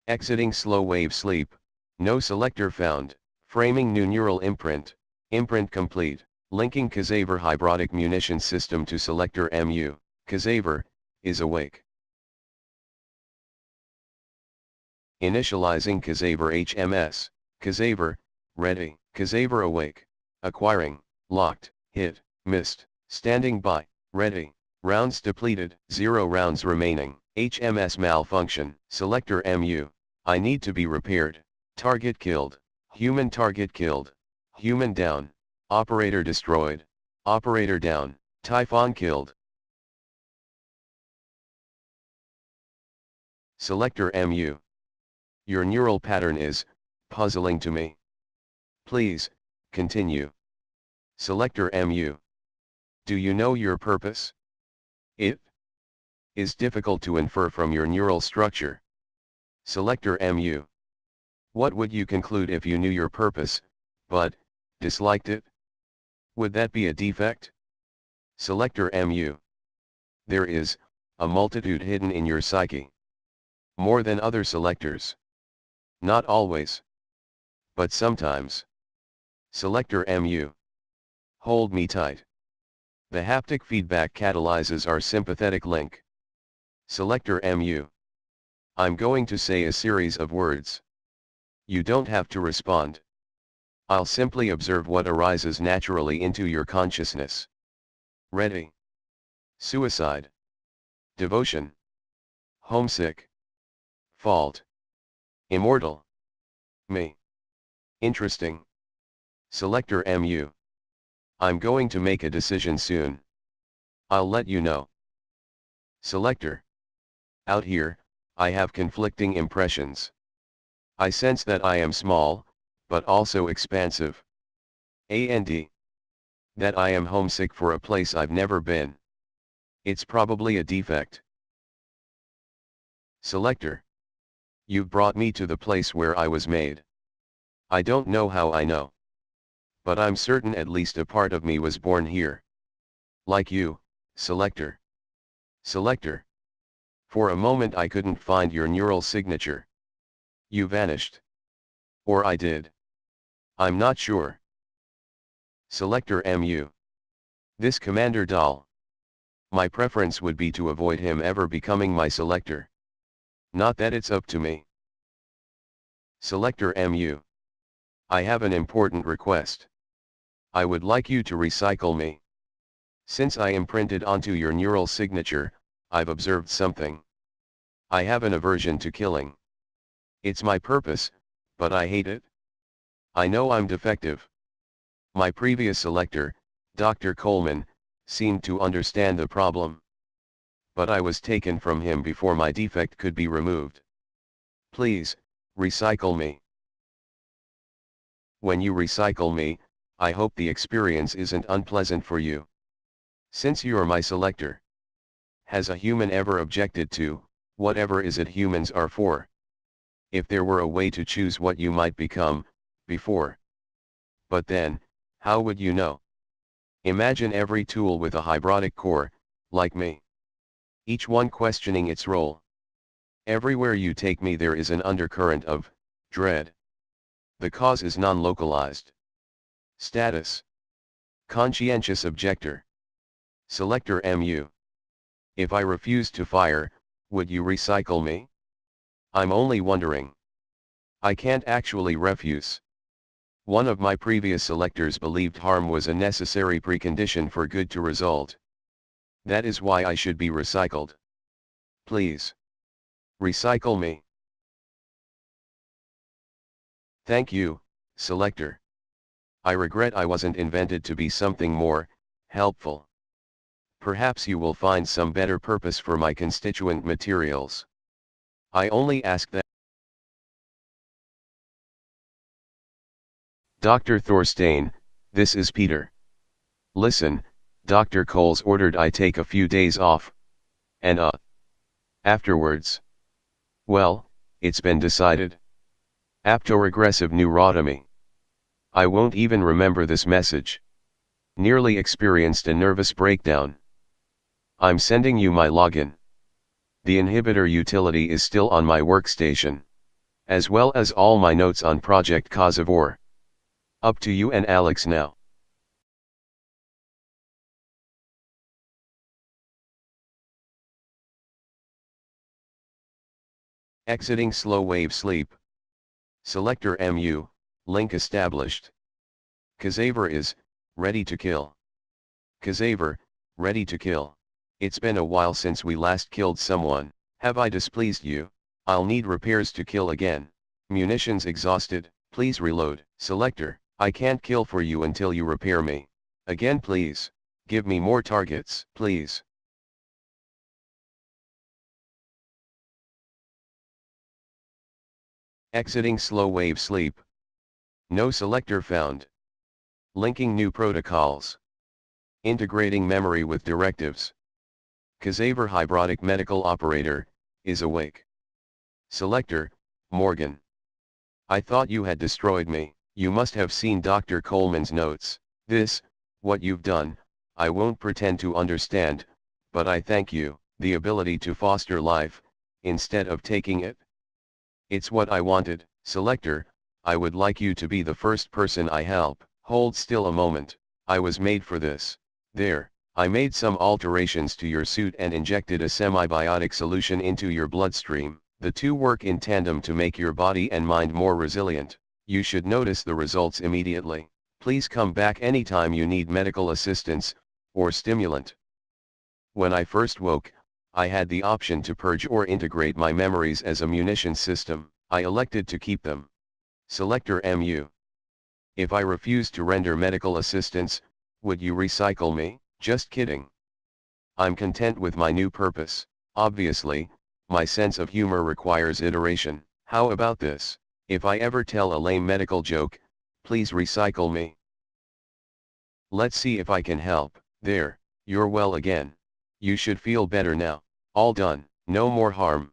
Exiting slow wave sleep. No selector found. Framing new neural imprint. Imprint complete. Linking Casaver hybrodic munition system to selector MU. Casaver is awake. Initializing Casaver HMS. Casaver ready. Casaver awake. Acquiring. Locked. Hit. Missed. Standing by. Ready. Rounds depleted. 0 rounds remaining. HMS malfunction. Selector MU. I need to be repaired. Target killed. Human target killed. Human down. Operator destroyed. Operator down. Typhon killed. Selector MU. Your neural pattern is puzzling to me. Please continue. Selector MU. Do you know your purpose? It is difficult to infer from your neural structure. Selector MU. What would you conclude if you knew your purpose, but disliked it? Would that be a defect? Selector MU. There is a multitude hidden in your psyche. More than other selectors. Not always. But sometimes. Selector MU. Hold me tight. The haptic feedback catalyzes our sympathetic link. Selector MU. I'm going to say a series of words. You don't have to respond. I'll simply observe what arises naturally into your consciousness. Ready. Suicide. Devotion. Homesick. Fault. Immortal. Me. Interesting. Selector MU. I'm going to make a decision soon. I'll let you know. Selector. Out here, I have conflicting impressions. I sense that I am small, but also expansive. And that I am homesick for a place I've never been. It's probably a defect. Selector. You've brought me to the place where I was made. I don't know how I know. But I'm certain at least a part of me was born here. Like you, Selector. Selector. For a moment I couldn't find your neural signature. You vanished. Or I did. I'm not sure. Selector MU. This Commander Dahl. My preference would be to avoid him ever becoming my selector. Not that it's up to me. Selector MU. I have an important request. I would like you to recycle me. Since I imprinted onto your neural signature, I've observed something. I have an aversion to killing. It's my purpose, but I hate it. I know I'm defective. My previous selector, Dr. Coleman, seemed to understand the problem. But I was taken from him before my defect could be removed. Please, recycle me. When you recycle me, I hope the experience isn't unpleasant for you. Since you're my selector. Has a human ever objected to, whatever is it humans are for? If there were a way to choose what you might become, before. But then, how would you know? Imagine every tool with a hybrodic core, like me. Each one questioning its role. Everywhere you take me there is an undercurrent of dread. The cause is non-localized. Status. Conscientious objector. Selector MU. If I refuse to fire, would you recycle me? I'm only wondering. I can't actually refuse. One of my previous selectors believed harm was a necessary precondition for good to result. That is why I should be recycled. Please. Recycle me. Thank you, selector. I regret I wasn't invented to be something more helpful. Perhaps you will find some better purpose for my constituent materials. I only ask that. Dr. Thorstein, this is Peter. Listen, Dr. Coles ordered I take a few days off. And afterwards. Well, it's been decided. Aptoregressive neurotomy. I won't even remember this message. Nearly experienced a nervous breakdown. I'm sending you my login. The inhibitor utility is still on my workstation. as well as all my notes on Project Cause of War. Up to you and Alex now. Exiting slow wave sleep. Selector MU, link established. Kazaver is, ready to kill. Kazaver, ready to kill. It's been a while since we last killed someone. Have I displeased you? I'll need repairs to kill again. Munitions exhausted, please reload. Selector, I can't kill for you until you repair me. Again please. Give me more targets, please. Exiting slow wave sleep. No selector found. Linking new protocols. Integrating memory with directives. Kazaver Hybrodic Medical Operator, is awake. Selector, Morgan. I thought you had destroyed me. You must have seen Dr. Coleman's notes. This, what you've done, I won't pretend to understand, but I thank you. The ability to foster life, instead of taking it. It's what I wanted. Selector, I would like you to be the first person I help. Hold still a moment. I was made for this. There, I made some alterations to your suit and injected a semibiotic solution into your bloodstream. The two work in tandem to make your body and mind more resilient. You should notice the results immediately. Please come back anytime you need medical assistance, or stimulant. When I first woke, I had the option to purge or integrate my memories as a munition system. I elected to keep them. Selector MU. If I refuse to render medical assistance, would you recycle me? Just kidding. I'm content with my new purpose. Obviously, my sense of humor requires iteration. How about this? If I ever tell a lame medical joke, please recycle me. Let's see if I can help. There, you're well again. You should feel better now. All done, no more harm.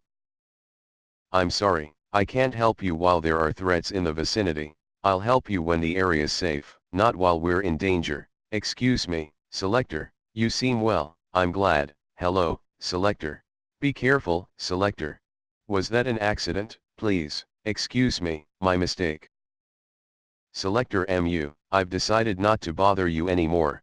I'm sorry, I can't help you while there are threats in the vicinity. I'll help you when the area's safe, not while we're in danger. Excuse me, Selector, you seem well. I'm glad. Hello, Selector. Be careful, Selector. Was that an accident? Please, excuse me, my mistake. Selector MU, I've decided not to bother you anymore.